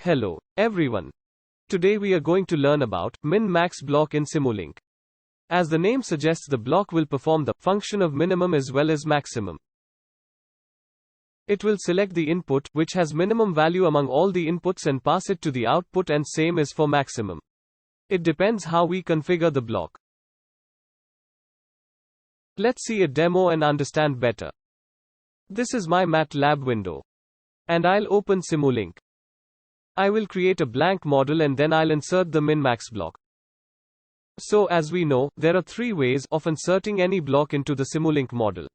Hello, everyone. Today we are going to learn about min-max block in Simulink. As the name suggests, the block will perform the function of minimum as well as maximum. It will select the input, which has minimum value among all the inputs, and pass it to the output, and same is for maximum. It depends how we configure the block. Let's see a demo and understand better. This is my MATLAB window. And I'll open Simulink. I will create a blank model and then I'll insert the min-max block. So as we know, there are three ways of inserting any block into the Simulink model.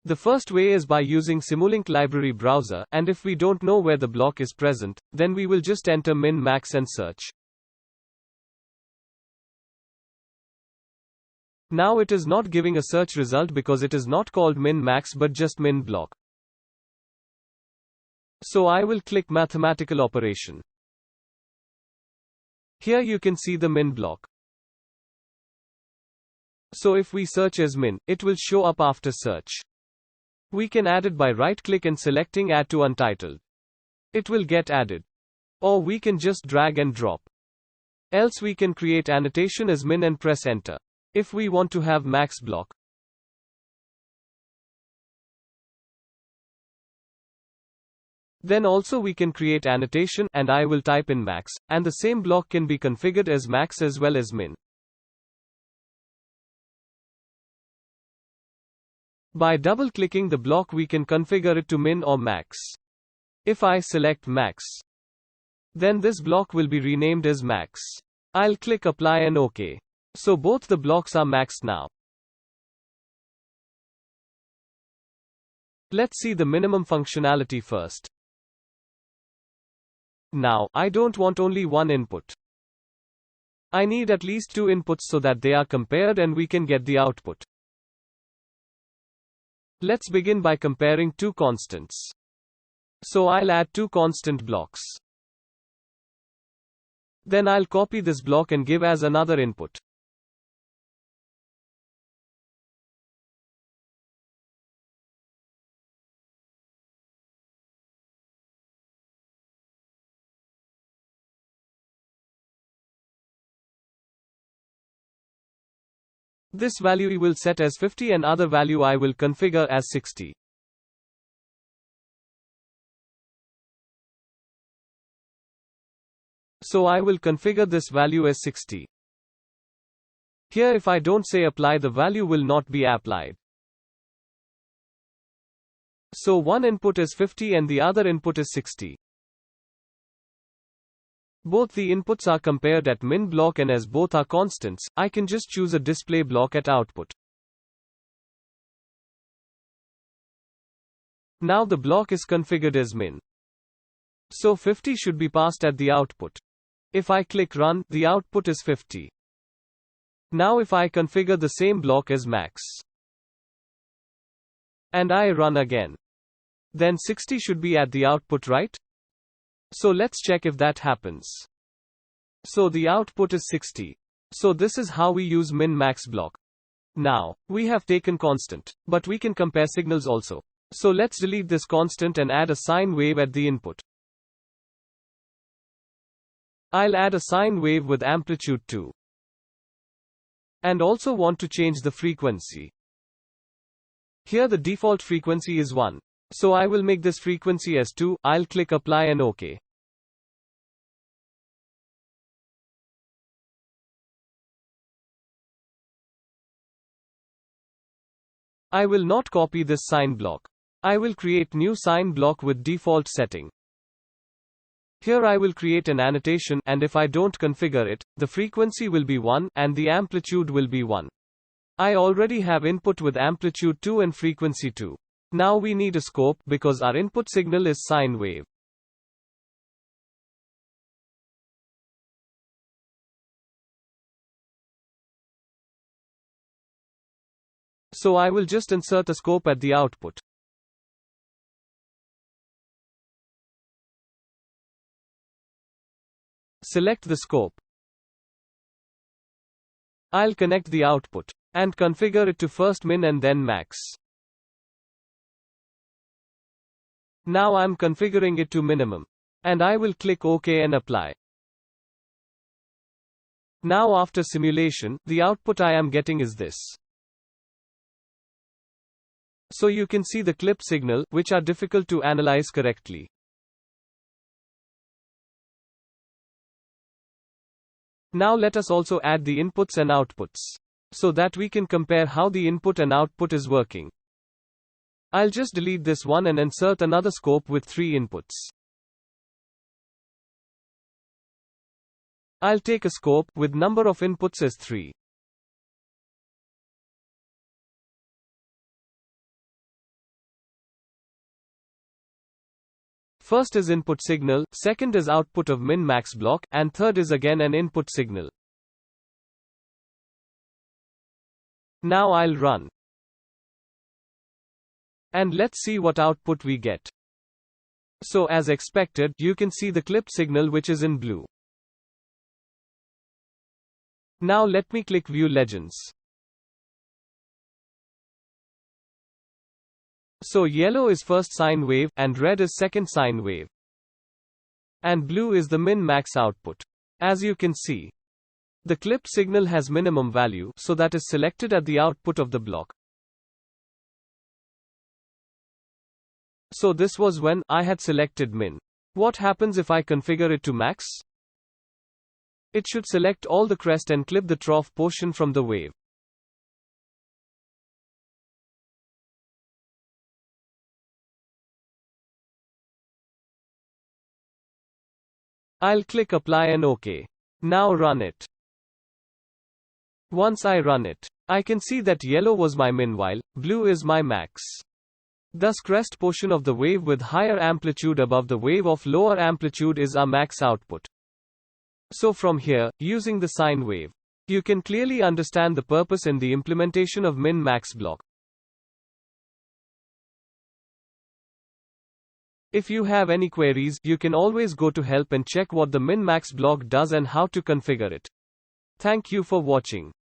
The first way is by using Simulink library browser, and if we don't know where the block is present, then we will just enter min-max and search. Now it is not giving a search result because it is not called min-max but just min block. So I will click mathematical operation. Here you can see the min block. So if we search as min, it will show up after search. We can add it by right-click and selecting Add to Untitled. It will get added. Or we can just drag and drop. Else we can create annotation as min and press enter. If we want to have max block. Then also we can create annotation, and I will type in max, and the same block can be configured as max as well as min. By double-clicking the block we can configure it to min or max. If I select max, then this block will be renamed as max. I'll click apply and OK. So both the blocks are maxed now. Let's see the minimum functionality first. Now, I don't want only one input. I need at least two inputs so that they are compared and we can get the output. Let's begin by comparing two constants. So I'll add two constant blocks. Then I'll copy this block and give as another input. This value I will set as 50 and other value I will configure as 60. So I will configure this value as 60. Here if I don't say apply, the value will not be applied. So one input is 50 and the other input is 60. Both the inputs are compared at min block, and as both are constants, I can just choose a display block at output. Now the block is configured as min. So 50 should be passed at the output. If I click run, the output is 50. Now if I configure the same block as max, and I run again, then 60 should be at the output, right? So let's check if that happens. So the output is 60. So this is how we use min-max block. Now, we have taken constant, but we can compare signals also. So let's delete this constant and add a sine wave at the input. I'll add a sine wave with amplitude 2. And also want to change the frequency. Here the default frequency is 1. So I will make this frequency as 2, I'll click apply and OK. I will not copy this sine block. I will create new sine block with default setting. Here I will create an annotation, and if I don't configure it, the frequency will be 1, and the amplitude will be 1. I already have input with amplitude 2 and frequency 2. Now we need a scope, because our input signal is sine wave. So I will just insert a scope at the output. Select the scope. I'll connect the output and configure it to first min and then max. Now I'm configuring it to minimum. And I will click OK and apply. Now after simulation, the output I am getting is this. So you can see the clip signal, which are difficult to analyze correctly. Now let us also add the inputs and outputs, so that we can compare how the input and output is working. I'll just delete this one and insert another scope with 3 inputs. I'll take a scope with number of inputs as 3. First is input signal, second is output of min-max block, and third is again an input signal. Now I'll run. And let's see what output we get. So as expected, you can see the clip signal which is in blue. Now let me click View Legends. So yellow is first sine wave, and red is second sine wave. And blue is the min-max output. As you can see, the clip signal has minimum value, so that is selected at the output of the block. So this was when I had selected min. What happens if I configure it to max? It should select all the crest and clip the trough portion from the wave. I'll click apply and OK. Now run it. Once I run it, I can see that yellow was my min while blue is my max. Thus crest portion of the wave with higher amplitude above the wave of lower amplitude is our max output. So from here, using the sine wave, you can clearly understand the purpose in the implementation of min-max block. If you have any queries, you can always go to help and check what the min-max block does and how to configure it. Thank you for watching.